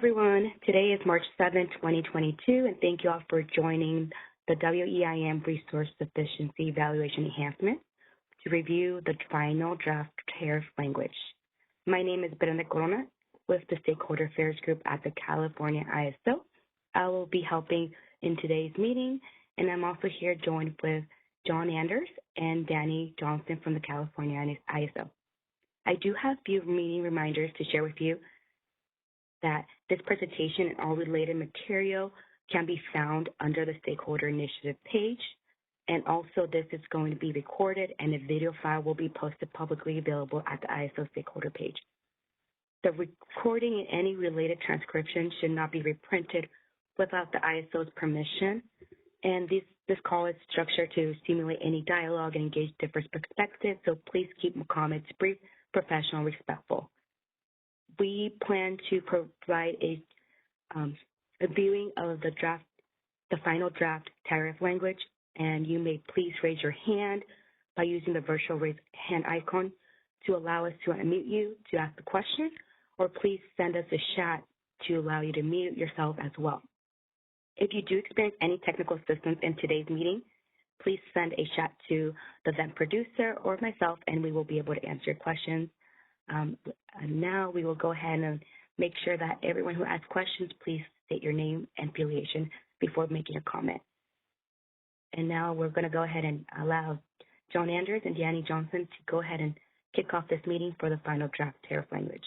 everyone. Today is March 7, 2022, and thank you all for joining the WEIM Resource Sufficiency Evaluation Enhancement to review the final draft tariff language. My name is Brenda Corona with the Stakeholder Affairs Group at the California ISO. I will be helping in today's meeting, and I'm also here joined with John Anders and Danny Johnson from the California ISO. I do have a few meeting reminders to share with you that this presentation and all related material can be found under the Stakeholder Initiative page. And also this is going to be recorded and a video file will be posted publicly available at the ISO Stakeholder page. The recording and any related transcription should not be reprinted without the ISO's permission. And this call is structured to stimulate any dialogue and engage different perspectives, so please keep comments brief, professional, and respectful. We plan to provide a viewing of the final draft tariff language, and you may please raise your hand by using the virtual raise hand icon to allow us to unmute you to ask the question, or please send us a chat to allow you to mute yourself as well. If you do experience any technical assistance in today's meeting, please send a chat to the event producer or myself, and we will be able to answer your questions. Now we will go ahead and make sure that everyone who asks questions, please state your name and affiliation before making a comment. And now we're going to go ahead and allow John Anders and Danny Johnson to go ahead and kick off this meeting for the final draft tariff language.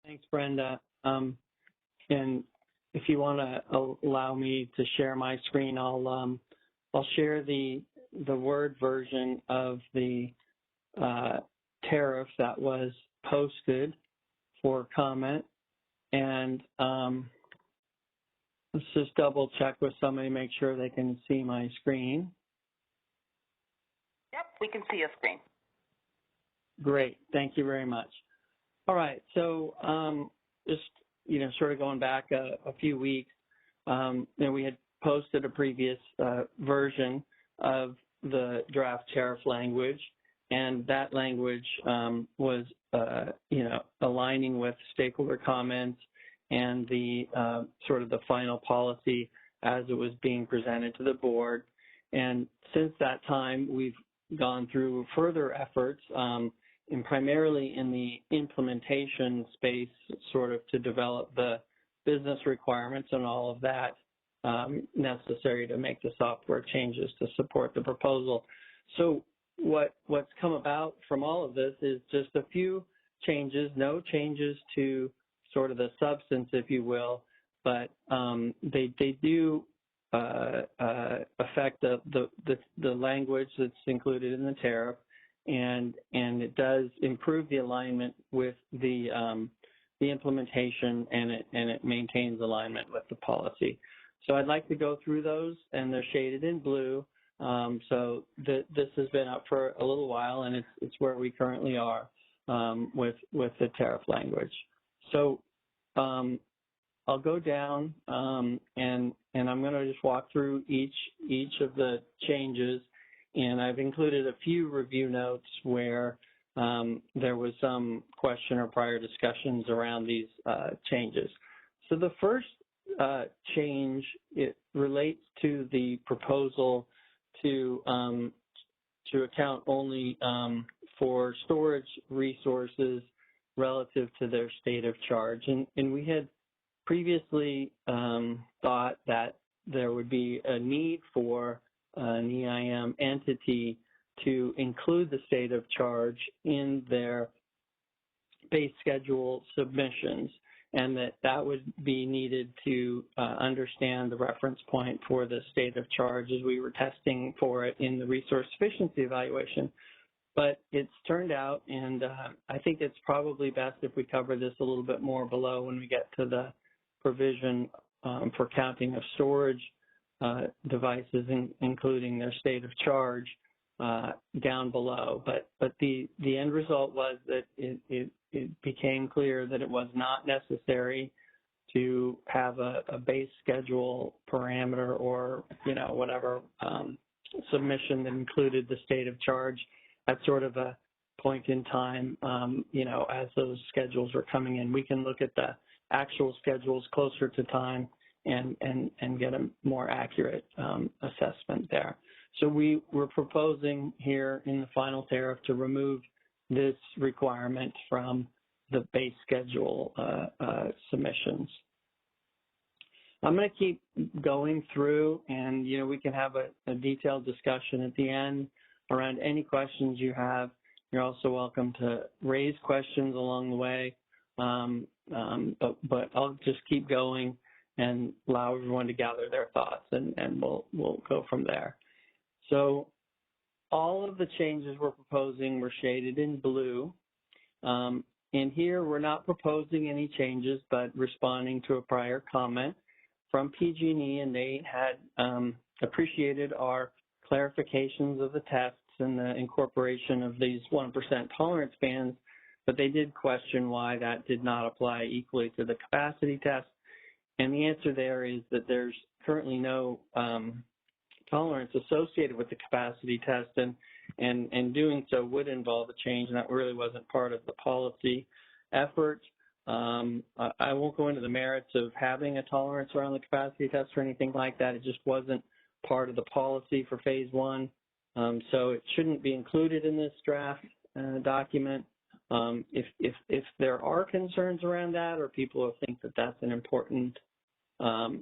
Thanks, Brenda. And if you want to allow me to share my screen, I'll share the Word version of the tariff that was posted for comment. And let's just double check with somebody, make sure they can see my screen. Yep, we can see your screen. Great, thank you very much. All right, so just, sort of going back a few weeks, we had posted a previous version of the draft tariff language, and that language was, aligning with stakeholder comments and the sort of the final policy as it was being presented to the board. And since that time, we've gone through further efforts, and primarily in the implementation space, sort of to develop the business requirements and all of that necessary to make the software changes to support the proposal. So what's come about from all of this is just a few changes, no changes to sort of the substance, if you will, but they do affect the language that's included in the tariff, and it does improve the alignment with the implementation, and it maintains alignment with the policy. So I'd like to go through those, and they're shaded in blue. So this has been up for a little while, and it's where we currently are with the tariff language. So I'll go down, and I'm going to just walk through each of the changes, and I've included a few review notes where there was some question or prior discussions around these changes. So the first change, it relates to the proposal to account only for storage resources relative to their state of charge. And we had previously thought that there would be a need for an EIM entity to include the state of charge in their base schedule submissions, and that would be needed to understand the reference point for the state of charge as we were testing for it in the resource sufficiency evaluation. But it's turned out, and I think it's probably best if we cover this a little bit more below when we get to the provision for counting of storage devices, including their state of charge, down below. But the end result was that it became clear that it was not necessary to have a base schedule parameter or whatever submission that included the state of charge. That's sort of a point in time, as those schedules are coming in. We can look at the actual schedules closer to time and get a more accurate assessment there. So we're proposing here in the final tariff to remove this requirement from the base schedule submissions. I'm going to keep going through, and we can have a detailed discussion at the end around any questions you have. You're also welcome to raise questions along the way, but I'll just keep going and allow everyone to gather their thoughts, and we'll go from there. So all of the changes we're proposing were shaded in blue. In here, we're not proposing any changes, but responding to a prior comment from PG&E, and they had appreciated our clarifications of the tests and the incorporation of these 1% tolerance bands, but they did question why that did not apply equally to the capacity test. And the answer there is that there's currently no tolerance associated with the capacity test, and doing so would involve a change, and that really wasn't part of the policy effort. I won't go into the merits of having a tolerance around the capacity test or anything like that. It just wasn't part of the policy for phase one. So it shouldn't be included in this draft document. If there are concerns around that, or people think that that's an important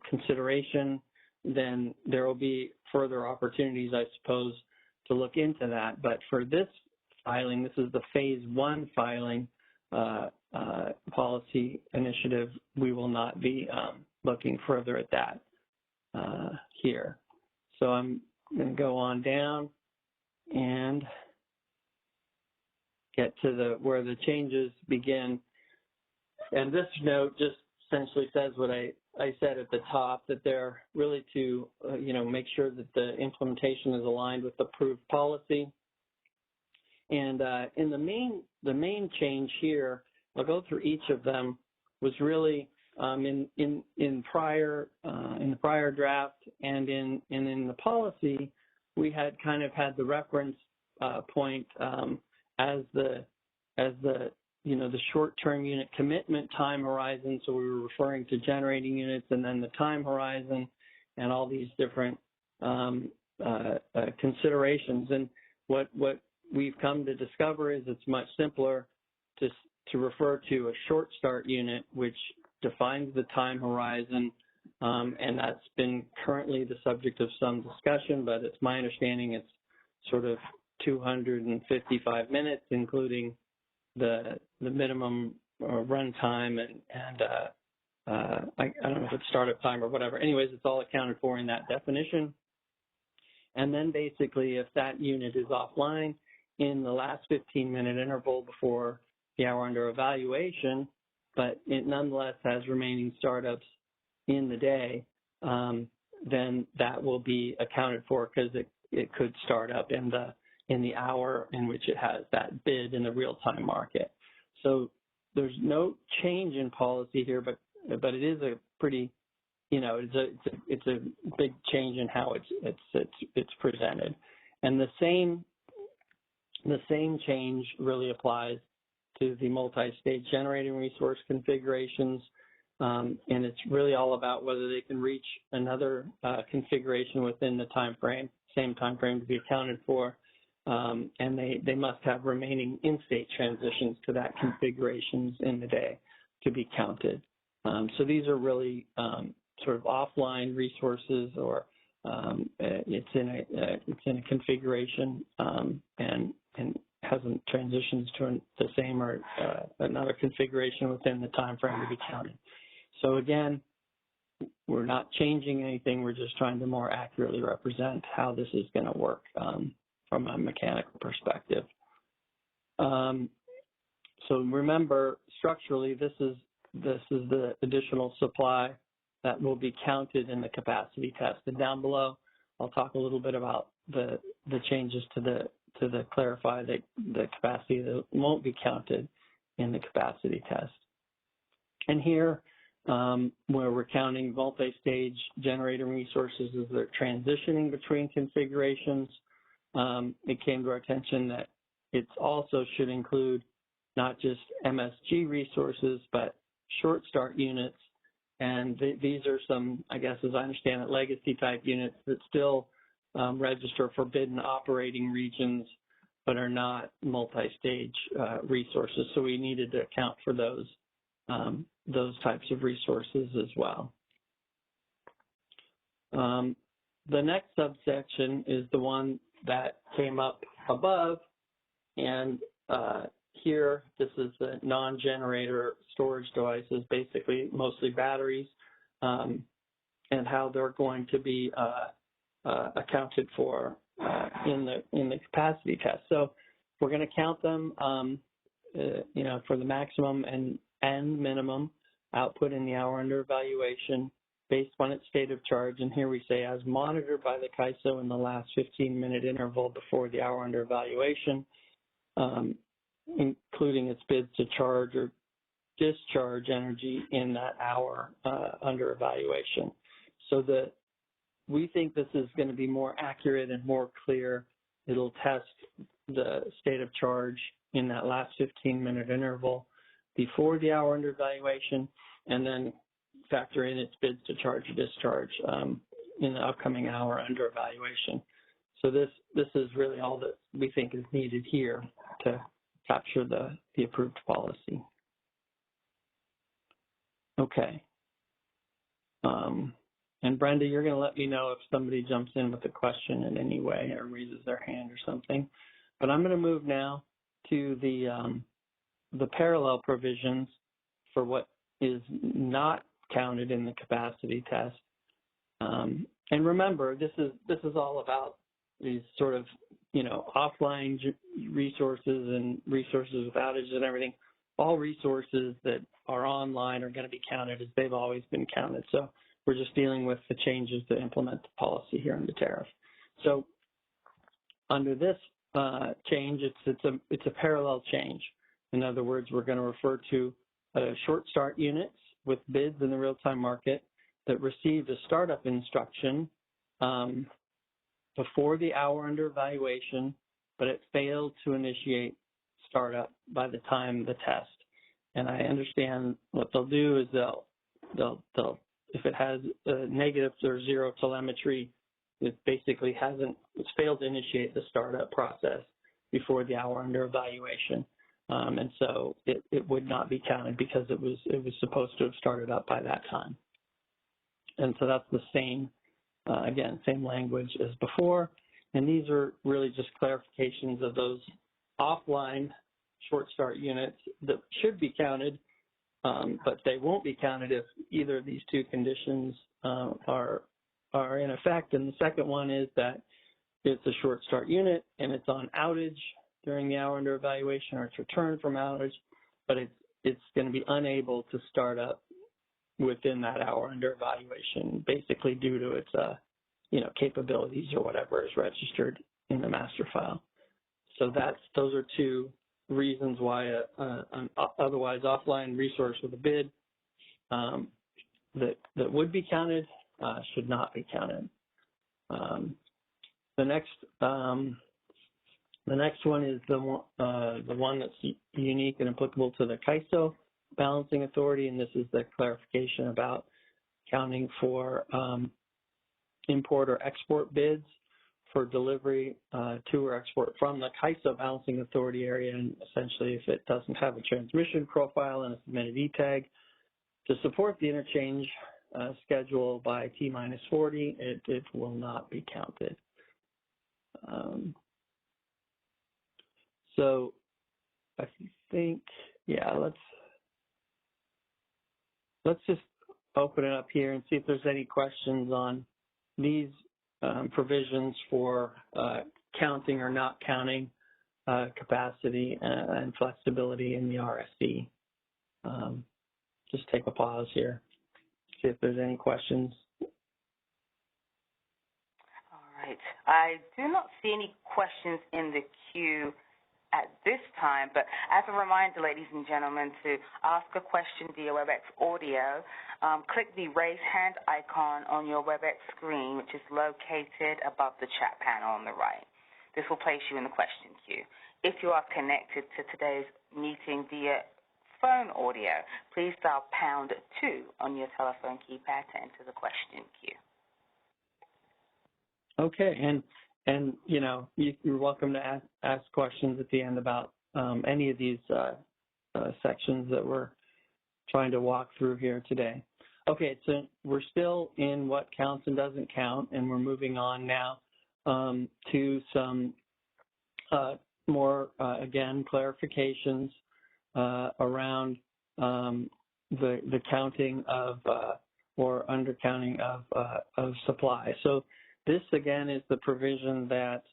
consideration, then there will be further opportunities, I suppose, to look into that. But for this filing, this is the phase one filing policy initiative, we will not be looking further at that here. So I'm going to go on down and get to where the changes begin. And this note just essentially says what I said at the top, that they're really to make sure that the implementation is aligned with approved policy. And in the main change here, I'll go through each of them, was really in the prior draft and in the policy, we had kind of had the reference point as the short-term unit commitment time horizon. So we were referring to generating units, and then the time horizon and all these different considerations. And what we've come to discover is it's much simpler to refer to a short start unit, which defines the time horizon, and that's been currently the subject of some discussion, but it's my understanding it's sort of 255 minutes, including the minimum run time and I don't know if it's startup time or whatever. Anyways, it's all accounted for in that definition. And then basically, if that unit is offline in the last 15-minute interval before the hour under evaluation, but it nonetheless has remaining startups in the day, then that will be accounted for, because it could start up in the hour in which it has that bid in the real-time market. So there's no change in policy here, but it is a pretty, it's a big change in how it's presented. And the same change really applies to the multi-stage generating resource configurations, and it's really all about whether they can reach another configuration within the same time frame to be accounted for. And they must have remaining in-state transitions to that configurations in the day to be counted. So these are really sort of offline resources, or it's in a configuration and hasn't transitioned to the same or another configuration within the time frame to be counted. So again, we're not changing anything. We're just trying to more accurately represent how this is going to work from a mechanical perspective. So remember, structurally, this is the additional supply that will be counted in the capacity test. And down below, I'll talk a little bit about the changes to the clarify the capacity that won't be counted in the capacity test. And here, where we're counting multi-stage generator resources as they're transitioning between configurations, it came to our attention that it also should include not just MSG resources, but short start units. And these are some, I guess, as I understand it, legacy type units that still register for bid and operating regions, but are not multi-stage resources. So we needed to account for those types of resources as well. The next subsection is the one that came up above, and here this is the non-generator storage devices, basically mostly batteries, and how they're going to be accounted for in the capacity test. So we're going to count them, for the maximum and minimum output in the hour under evaluation based on its state of charge. And here we say, as monitored by the CAISO in the last 15-minute interval before the hour under evaluation, including its bids to charge or discharge energy in that hour under evaluation. So we think this is going to be more accurate and more clear. It'll test the state of charge in that last 15-minute interval before the hour under evaluation, and then factor in its bids to charge or discharge in the upcoming hour under evaluation. So this is really all that we think is needed here to capture the approved policy. Okay. And Brenda, you're going to let me know if somebody jumps in with a question in any way or raises their hand or something. But I'm going to move now to the parallel provisions for what is not counted in the capacity test. And remember, this is all about these sort of, offline resources and resources with outages and everything. All resources that are online are going to be counted as they've always been counted. So we're just dealing with the changes to implement the policy here in the tariff. So under this change, it's a parallel change. In other words, we're going to refer to short start units with bids in the real-time market that received a startup instruction before the hour under evaluation, but it failed to initiate startup by the time of the test. And I understand what they'll do is they'll if it has negative or zero telemetry, it basically it's failed to initiate the startup process before the hour under evaluation. And so it would not be counted because it was supposed to have started up by that time. And so that's the same, again, same language as before. And these are really just clarifications of those offline short start units that should be counted, but they won't be counted if either of these two conditions are in effect. And the second one is that it's a short start unit and it's on outage during the hour under evaluation, or it's returned from outage, but it's going to be unable to start up within that hour under evaluation, basically due to its capabilities or whatever is registered in the master file. So those are two reasons why an otherwise offline resource with a bid that would be counted should not be counted. The next one is the one that's unique and applicable to the CAISO balancing authority, and this is the clarification about counting for import or export bids for delivery to or export from the CAISO balancing authority area. And essentially, if it doesn't have a transmission profile and a submitted E-tag to support the interchange schedule by T-40, it will not be counted. So I think, let's just open it up here and see if there's any questions on these provisions for counting or not counting capacity and flexibility in the RSC. Just take a pause here, see if there's any questions. All right. I do not see any questions in the queue at this time, but as a reminder, ladies and gentlemen, to ask a question via WebEx audio, click the raise hand icon on your WebEx screen, which is located above the chat panel on the right. This will place you in the question queue. If you are connected to today's meeting via phone audio, please dial #2 on your telephone keypad to enter the question queue. Okay, and you're welcome to ask questions at the end about any of these sections that we're trying to walk through here today. Okay, so we're still in what counts and doesn't count, and we're moving on now to some more, again, clarifications around the counting of or undercounting of supply. So this, again, is the provision that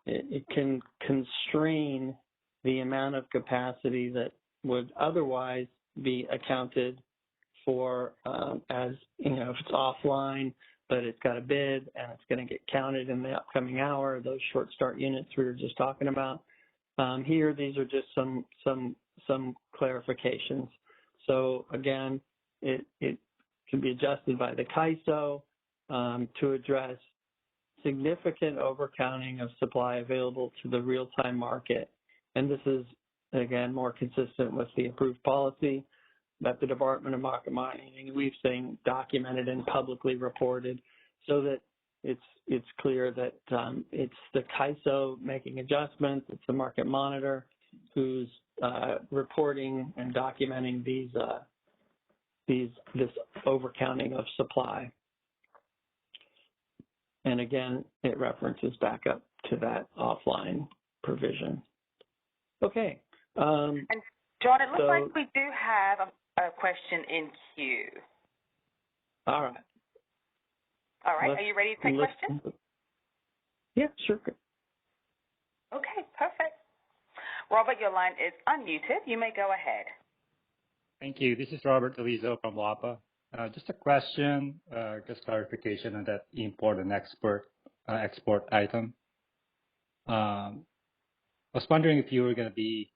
it can constrain the amount of capacity that would otherwise be accounted for as, if it's offline, but it's got a bid and it's going to get counted in the upcoming hour, those short start units we were just talking about. Here, these are just some clarifications. So again, it can be adjusted by the CAISO to address significant overcounting of supply available to the real-time market. And this is, again, more consistent with the approved policy that the Department of Market Monitoring, we've seen documented and publicly reported, so that it's clear that it's the CAISO making adjustments, it's the market monitor who's reporting and documenting this overcounting of supply. And again, it references back up to that offline provision. Okay. And John, it looks like we do have a question in queue. All right. All right. Are you ready to take questions? Yeah, sure. Okay, perfect. Robert, your line is unmuted. You may go ahead. Thank you. This is Robert Alizo from WAPA. Just a question, just clarification on that import and export item. I was wondering if you were going to be,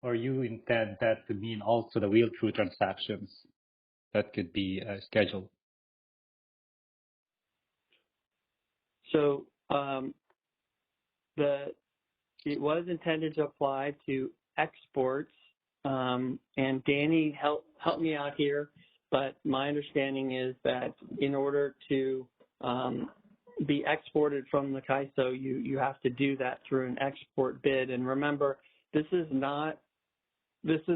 or you intend that to mean also the wheel-through transactions that could be scheduled. So it was intended to apply to exports, and Danny help me out here, but my understanding is that in order to be exported from the CAISO, you have to do that through an export bid. And remember, this is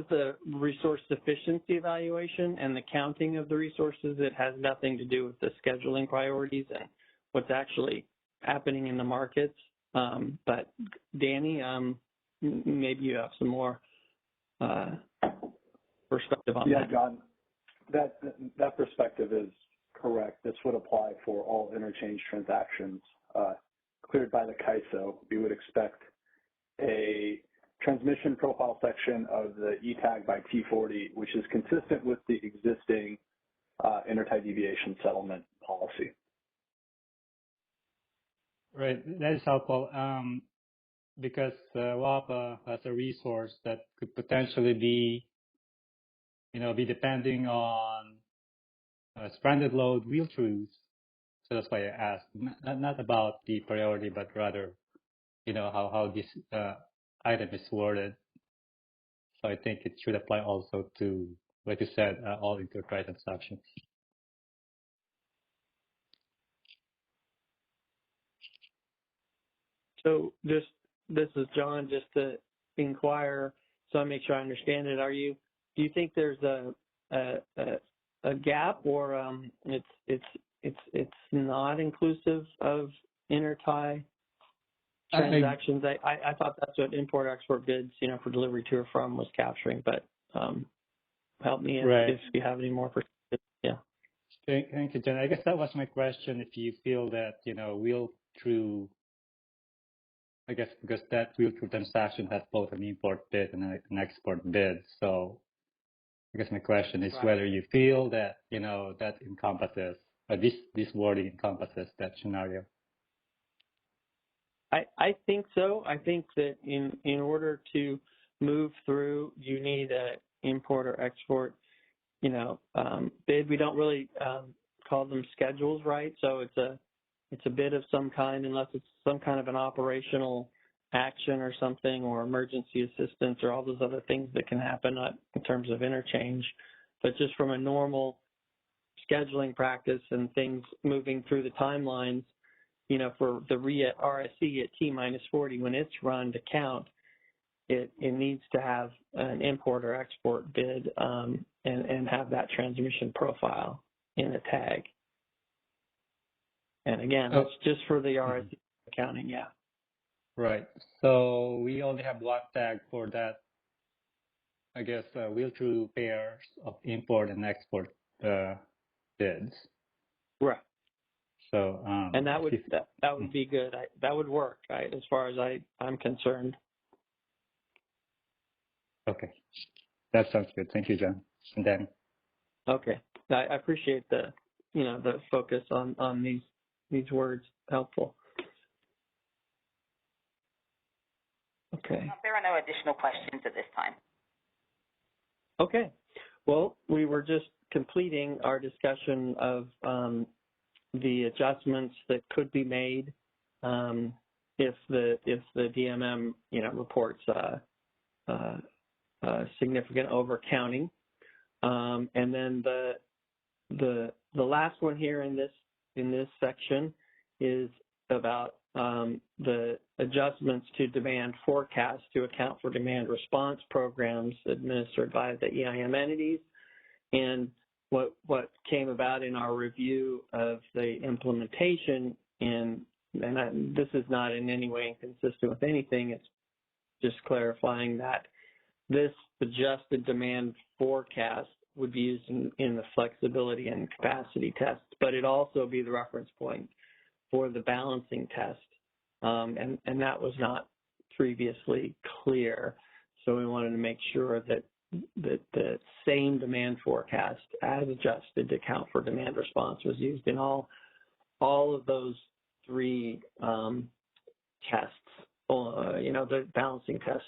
the resource sufficiency evaluation and the counting of the resources. It has nothing to do with the scheduling priorities and what's actually happening in the markets. But Danny, maybe you have some more perspective on that. Yeah, John, that perspective is correct. This would apply for all interchange transactions cleared by the CAISO. We would expect a transmission profile section of the ETAG by T40, which is consistent with the existing intertie deviation settlement policy. Right, that is helpful because WAPA has a resource that could potentially be depending on stranded load wheel-throughs. So that's why I asked, not about the priority, but rather, how this item is worded. So I think it should apply also to, like you said, all intertie transactions. So this is John, just to inquire, so I make sure I understand it. Do you think there's a gap, or it's not inclusive of intertie transactions? I thought that's what import-export bids, for delivery to or from was capturing, but help me if you have any more perspective. Yeah. Thank you, Jen. I guess that was my question. If you feel that, wheel-through, I guess because that wheel-through transaction has both an import bid and an export bid. So I guess my question is whether you feel that, that encompasses, or this wording encompasses that scenario. I think so. I think that in order to move through, you need an import or export, bid. We don't really call them schedules, right? So it's a bid of some kind, unless it's some kind of an operational action or something, or emergency assistance, or all those other things that can happen, not in terms of interchange, but just from a normal scheduling practice and things moving through the timelines, you know, for the RSC at T-40, when it's run to count, it needs to have an import or export bid and have that transmission profile in the tag. And again, that's just for the RSC accounting, yeah. Right. So we only have one tag for that, I guess, wheel-through pairs of import and export bids. Right. So and that would be good. That would work, as far as I'm concerned. Okay, that sounds good. Thank you, John and Danny. Okay, I appreciate the focus on these words. Helpful. Okay. There are no additional questions at this time. Okay. Well, we were just completing our discussion of the adjustments that could be made if the DMM reports significant overcounting, and then the last one here in this section is about the adjustments to demand forecast to account for demand response programs administered by the EIM entities, and what came about in our review of the implementation. This is not in any way inconsistent with anything. It's just clarifying that this adjusted demand forecast would be used in the flexibility and capacity tests, but it also be the reference point for the balancing test. And that was not previously clear. So we wanted to make sure that the same demand forecast as adjusted to account for demand response was used in all of those three tests. The balancing test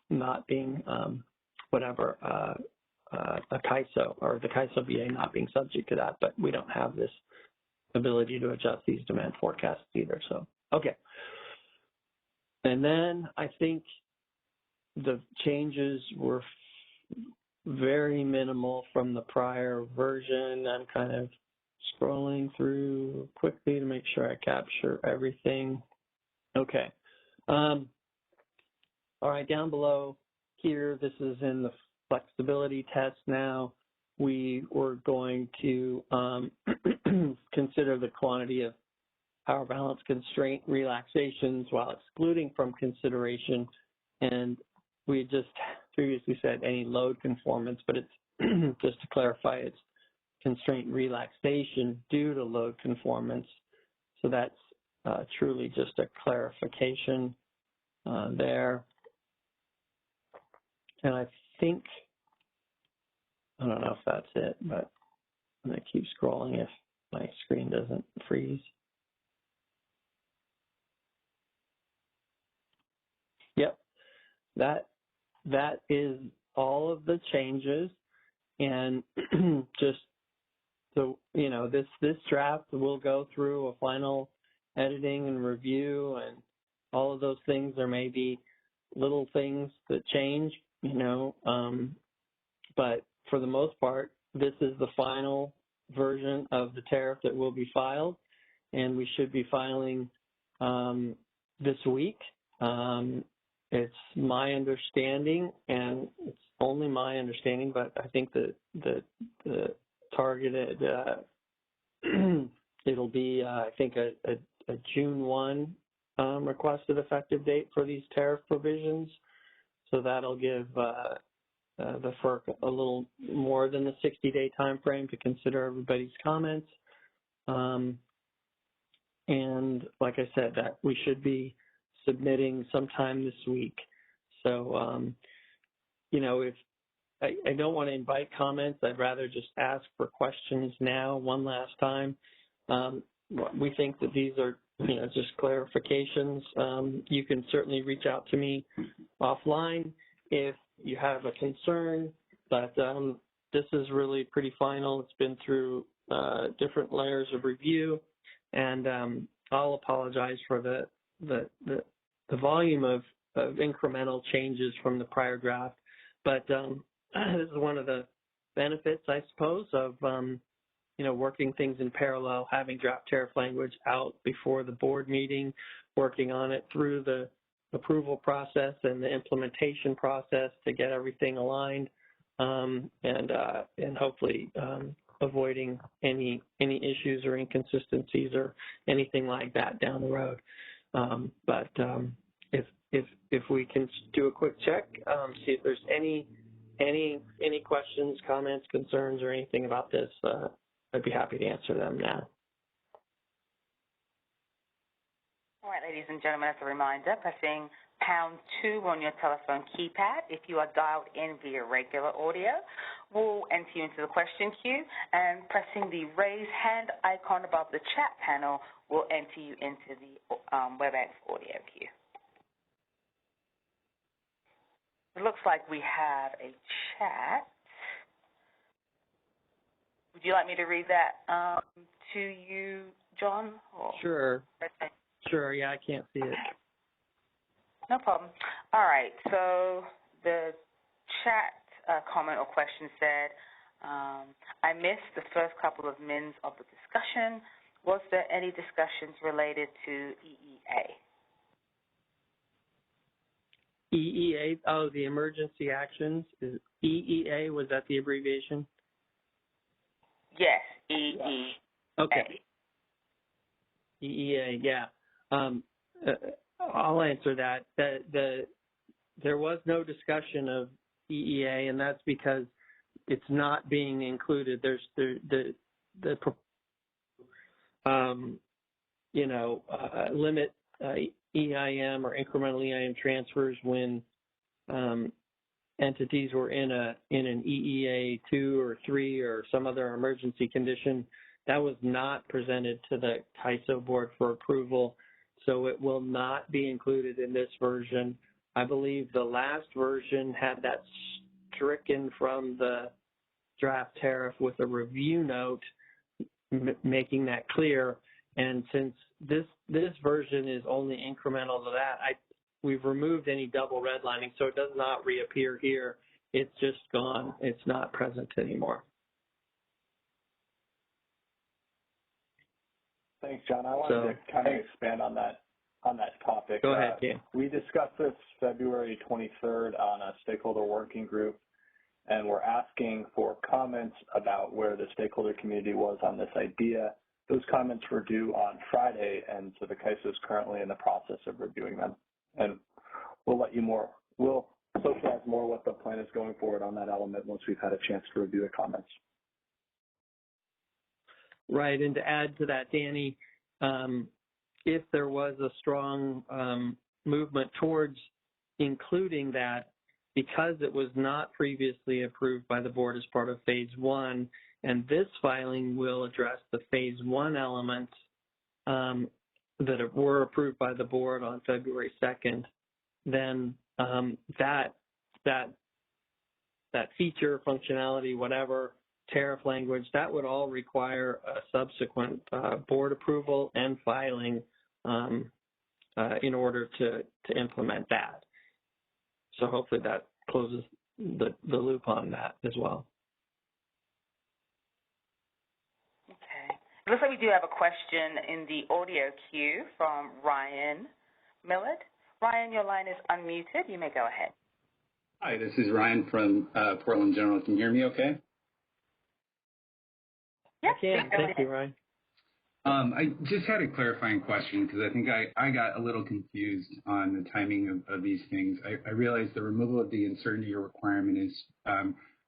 not being a CAISO, or the CAISO VA not being subject to that, but we don't have this ability to adjust these demand forecasts either. So, okay. And then I think the changes were very minimal from the prior version. I'm kind of scrolling through quickly to make sure I capture everything. Okay. All right, down below here, this is in the flexibility test now. We were going to consider the quantity of power balance constraint relaxations while excluding from consideration. And we just previously said any load conformance, but it's just to clarify, it's constraint relaxation due to load conformance. So that's truly just a clarification there. And I think, I don't know if that's it, but I'm going to keep scrolling if my screen doesn't freeze. Yep, that is all of the changes. And just so you know, this draft will go through a final editing and review and all of those things. There may be little things that change, but for the most part, this is the final version of the tariff that will be filed, and we should be filing this week. It's my understanding, and it's only my understanding, but I think that the targeted it'll be I think a June 1 requested effective date for these tariff provisions. So that'll give the FERC a little more than the 60-day time frame to consider everybody's comments. And like I said, that we should be submitting sometime this week. So, if I don't want to invite comments, I'd rather just ask for questions now one last time. We think that these are, just clarifications. You can certainly reach out to me offline if you have a concern, but this is really pretty final. It's been through different layers of review, and I'll apologize for the volume of incremental changes from the prior draft. But this is one of the benefits, I suppose, of working things in parallel, having draft tariff language out before the board meeting, working on it through the approval process and the implementation process to get everything aligned, and hopefully avoiding any issues or inconsistencies or anything like that down the road. But if we can do a quick check, see if there's any questions, comments, concerns, or anything about this, I'd be happy to answer them now. All right, ladies and gentlemen, as a reminder, pressing #2 on your telephone keypad. If you are dialed in via regular audio, we'll enter you into the question queue, and pressing the raise hand icon above the chat panel will enter you into the WebEx audio queue. It looks like we have a chat. Would you like me to read that to you, John? Or? Sure. Sure, yeah, I can't see it. No problem. All right, so the chat comment or question said, I missed the first couple of minutes of the discussion. Was there any discussions related to EEA? EEA, oh, the emergency actions. Is EEA, was that the abbreviation? Yes, EEA. Okay. EEA, yeah. I'll answer that. There was no discussion of EEA, and that's because it's not being included. There's limit EIM or incremental EIM transfers when entities were in an EEA 2 or 3 or some other emergency condition. That was not presented to the CAISO board for approval, so it will not be included in this version. I believe the last version had that stricken from the draft tariff with a review note making that clear. And since this version is only incremental to that, we've removed any double redlining, so it does not reappear here. It's just gone. It's not present anymore. Thanks, John. I wanted to kind of expand on that topic. Go ahead, Dan. We discussed this February 23rd on a stakeholder working group, and we're asking for comments about where the stakeholder community was on this idea. Those comments were due on Friday, and so the CAISO is currently in the process of reviewing them. And we'll socialize more what the plan is going forward on that element once we've had a chance to review the comments. Right, and to add to that, Danny, if there was a strong movement towards including that, because it was not previously approved by the board as part of Phase 1, and this filing will address the Phase 1 elements that were approved by the board on February 2nd, then that feature, functionality, whatever, tariff language, that would all require a subsequent board approval and filing in order to implement that. So hopefully that closes the loop on that as well. Okay. It looks like we do have a question in the audio queue from Ryan Millett. Ryan, your line is unmuted. You may go ahead. Hi, this is Ryan from Portland General. Can you hear me okay? Yes, I can. Thank you, Ryan. I just had a clarifying question because I think I got a little confused on the timing of these things. I realized the removal of the uncertainty requirement is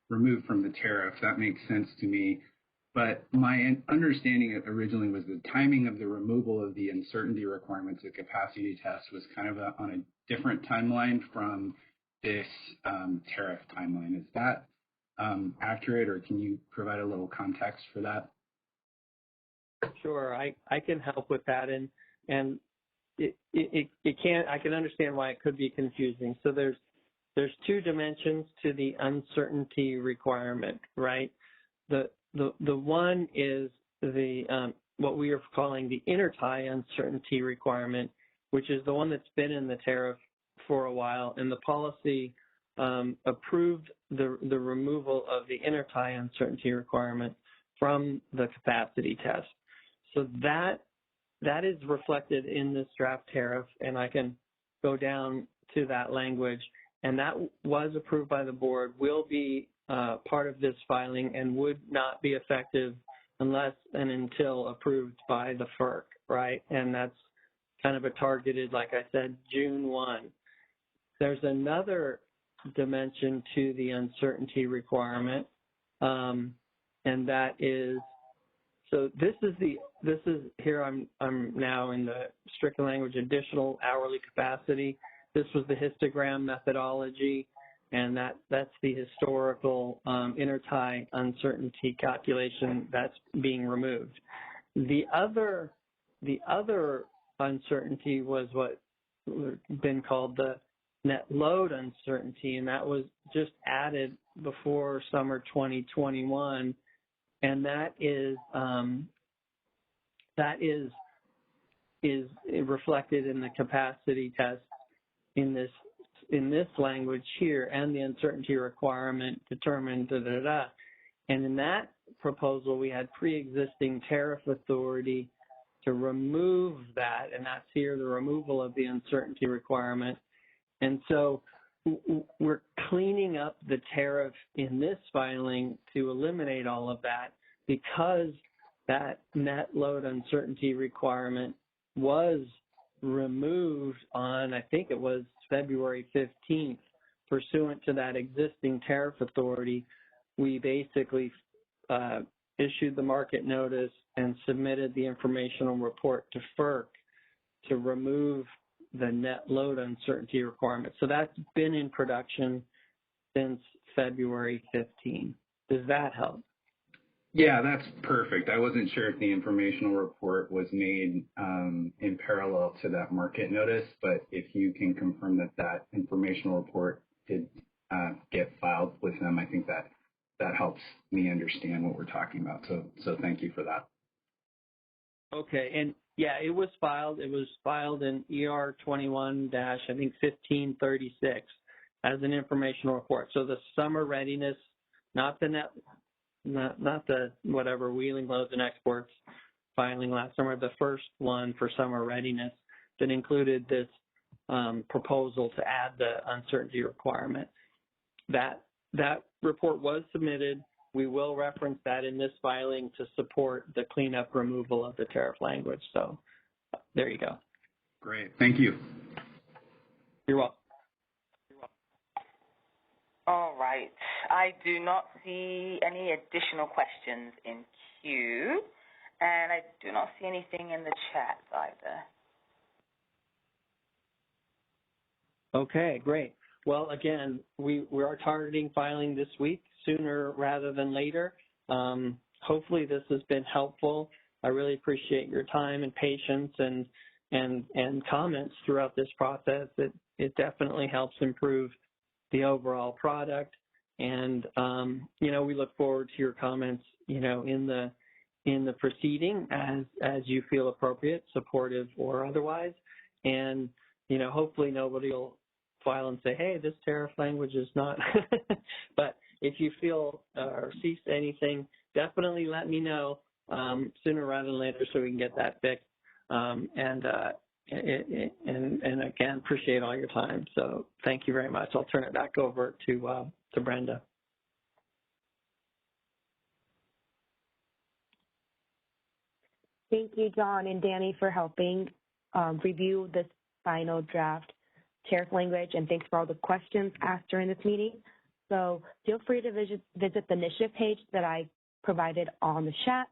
removed from the tariff. That makes sense to me. But my understanding originally was the timing of the removal of the uncertainty requirement to capacity test was kind of on a different timeline from this tariff timeline. Is that accurate, or can you provide a little context for that? Sure, I can help with that, and I can understand why it could be confusing. So there's two dimensions to the uncertainty requirement, right? The one is the what we are calling the intertie uncertainty requirement, which is the one that's been in the tariff for a while, and the policy approved the removal of the intertie uncertainty requirement from the capacity test. So that is reflected in this draft tariff, and I can go down to that language, and that was approved by the board, will be part of this filing, and would not be effective unless and until approved by the FERC, right? And that's kind of a targeted, like I said, June 1. There's another dimension to the uncertainty requirement, and that is, so this is here I'm now in the strict language additional hourly capacity. This was the histogram methodology, and that's the historical intertie uncertainty calculation that's being removed. The other uncertainty was what been called the net load uncertainty, and that was just added before summer 2021, and that is reflected in the capacity test in this language here, and the uncertainty requirement determined And in that proposal, we had pre-existing tariff authority to remove that, and that's here, the removal of the uncertainty requirement. And so we're cleaning up the tariff in this filing to eliminate all of that, because that net load uncertainty requirement was removed on, I think it was February 15th, pursuant to that existing tariff authority. We basically issued the market notice and submitted the informational report to FERC to remove the net load uncertainty requirement. So that's been in production since February 15. Does that help? Yeah, that's perfect. I wasn't sure if the informational report was made in parallel to that market notice, but if you can confirm that that informational report did get filed with them, I think that helps me understand what we're talking about. So thank you for that. Okay, and yeah, it was filed. It was filed in ER 21-1536 as an informational report. So the summer readiness, not the whatever wheeling, loads, and exports filing last summer, the first one for summer readiness that included this proposal to add the uncertainty requirement. That report was submitted. We will reference that in this filing to support the cleanup removal of the tariff language. So there you go. Great. Thank you. You're welcome. All right. I do not see any additional questions in queue, and I do not see anything in the chat either. Okay, great. Well, again, we are targeting filing this week, sooner rather than later. Hopefully this has been helpful. I really appreciate your time and patience and comments throughout this process. It definitely helps improve the overall product. And, we look forward to your comments, in the proceeding as you feel appropriate, supportive or otherwise. And, hopefully nobody will file and say, hey, this tariff language is not. But if you feel or see anything, definitely let me know sooner rather than later so we can get that fixed. And again, appreciate all your time. So thank you very much. I'll turn it back over to Brenda. Thank you, John and Danny, for helping review this final draft tariff language, and thanks for all the questions asked during this meeting. So feel free to visit the initiative page that I provided on the chat,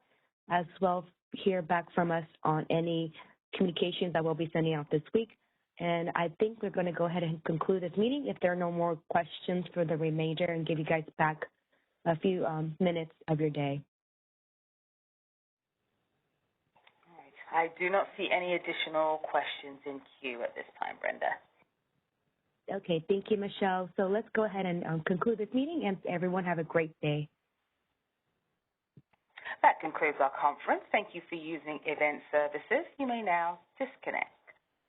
as well as hear back from us on any communications that we'll be sending out this week. And I think we're going to go ahead and conclude this meeting if there are no more questions for the remainder, and give you guys back a few minutes of your day. All right. I do not see any additional questions in queue at this time, Brenda. Okay, thank you, Michelle. So let's go ahead and conclude this meeting, and everyone have a great day. That concludes our conference. Thank you for using Event Services. You may now disconnect.